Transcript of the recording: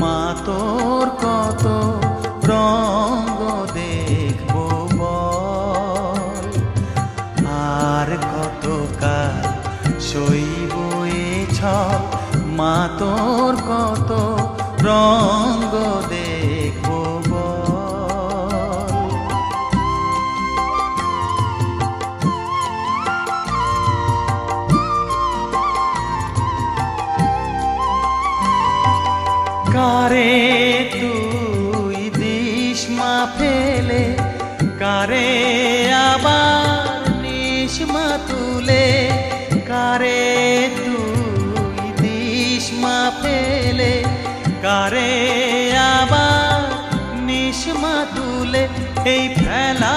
মা তোর কত রঙ্গ দেখবো বল, আর কত কাল সইব এ ছল। মা তোর কত রঙ্গ দেখবো বল। কারে তুই দিস মা ফেলে, কারে আবার নিস মা তুলে। কারে তুই দিস মা ফেলে, কারে আবার নিস মা তুলে। এই ফেলা